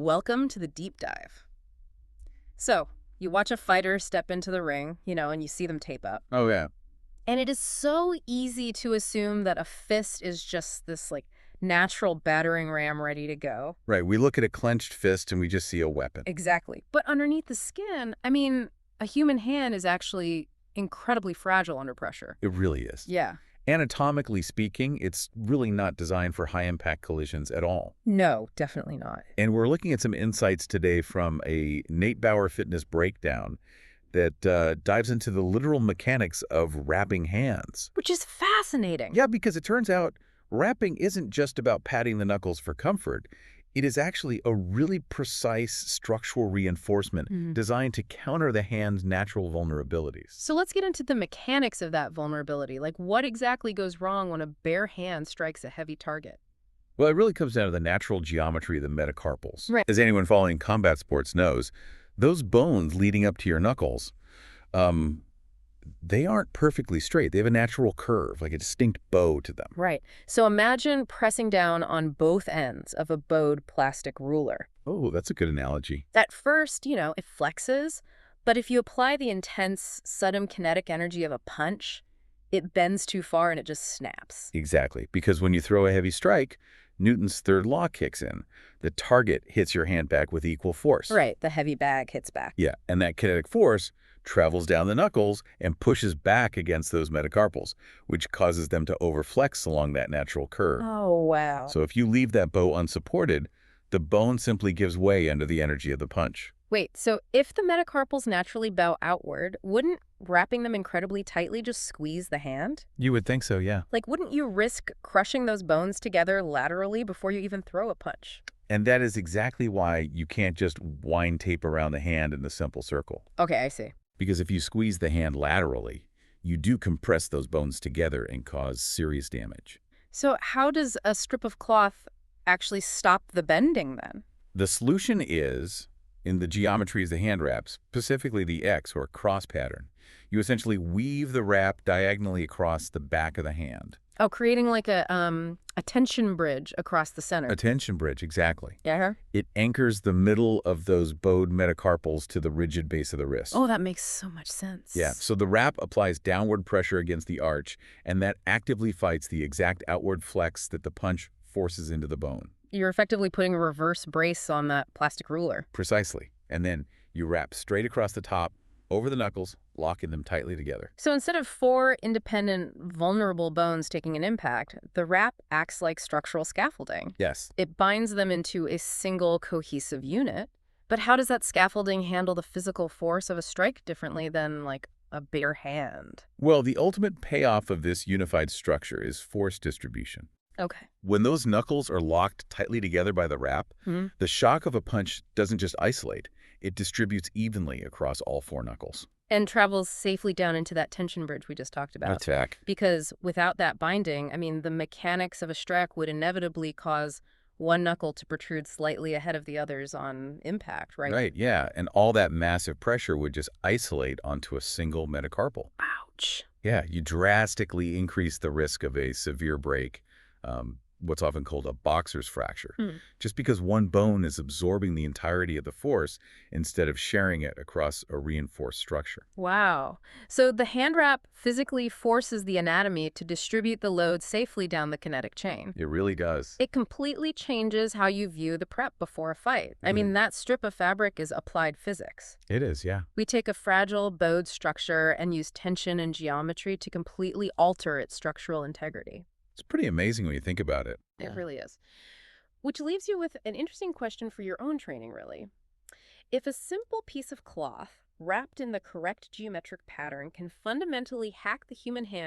Welcome to the deep dive. So, you watch a fighter step into the ring, and you see them tape up. Oh, yeah. And it is so easy to assume that a fist is just this, natural battering ram ready to go. Right. We look at a clenched fist and we just see a weapon. Exactly. But underneath the skin, a human hand is actually incredibly fragile under pressure. It really is. Yeah. Anatomically speaking, it's really not designed for high-impact collisions at all. No, definitely not. And we're looking at some insights today from a Nate Bauer fitness breakdown that dives into the literal mechanics of wrapping hands. Which is fascinating. Yeah, because it turns out wrapping isn't just about patting the knuckles for comfort. It is actually a really precise structural reinforcement designed to counter the hand's natural vulnerabilities. So let's get into the mechanics of that vulnerability. Like, what exactly goes wrong when a bare hand strikes a heavy target? Well, it really comes down to the natural geometry of the metacarpals. Right. As anyone following combat sports knows, those bones leading up to your knuckles, they aren't perfectly straight. They have a natural curve, like a distinct bow to them. Right. So imagine pressing down on both ends of a bowed plastic ruler. Oh, that's a good analogy. At first, it flexes, but if you apply the intense, sudden kinetic energy of a punch, it bends too far and it just snaps. Exactly, because when you throw a heavy strike, Newton's third law kicks in. The target hits your hand back with equal force. Right. The heavy bag hits back. Yeah, and that kinetic force travels down the knuckles and pushes back against those metacarpals, which causes them to overflex along that natural curve. Oh, wow. So if you leave that bow unsupported, the bone simply gives way under the energy of the punch. Wait, so if the metacarpals naturally bow outward, wouldn't wrapping them incredibly tightly just squeeze the hand? You would think so, yeah. Like, wouldn't you risk crushing those bones together laterally before you even throw a punch? And that is exactly why you can't just wind tape around the hand in a simple circle. Okay, I see. Because if you squeeze the hand laterally, you do compress those bones together and cause serious damage. So how does a strip of cloth actually stop the bending then? The solution is in the geometry of the hand wraps, specifically the X or cross pattern. You essentially weave the wrap diagonally across the back of the hand. Oh, creating like a tension bridge across the center. A tension bridge, exactly. Yeah? It anchors the middle of those bowed metacarpals to the rigid base of the wrist. Oh, that makes so much sense. Yeah, so the wrap applies downward pressure against the arch, and that actively fights the exact outward flex that the punch forces into the bone. You're effectively putting a reverse brace on that plastic ruler. Precisely. And then you wrap straight across the top, over the knuckles, locking them tightly together. So instead of four independent, vulnerable bones taking an impact, the wrap acts like structural scaffolding. Yes. It binds them into a single cohesive unit. But how does that scaffolding handle the physical force of a strike differently than, like, a bare hand? Well, the ultimate payoff of this unified structure is force distribution. Okay. When those knuckles are locked tightly together by the wrap, the shock of a punch doesn't just isolate. It distributes evenly across all four knuckles. And travels safely down into that tension bridge we just talked about. Attack. Because without that binding, the mechanics of a strike would inevitably cause one knuckle to protrude slightly ahead of the others on impact, right? Right, yeah. And all that massive pressure would just isolate onto a single metacarpal. Ouch. Yeah, you drastically increase the risk of a severe break, what's often called a boxer's fracture, just because one bone is absorbing the entirety of the force instead of sharing it across a reinforced structure. Wow. So the hand wrap physically forces the anatomy to distribute the load safely down the kinetic chain. It really does. It completely changes how you view the prep before a fight. That strip of fabric is applied physics. It is, yeah. We take a fragile, bowed structure and use tension and geometry to completely alter its structural integrity. It's pretty amazing when you think about it. It really is. Which leaves you with an interesting question for your own training, really. If a simple piece of cloth wrapped in the correct geometric pattern can fundamentally hack the human hand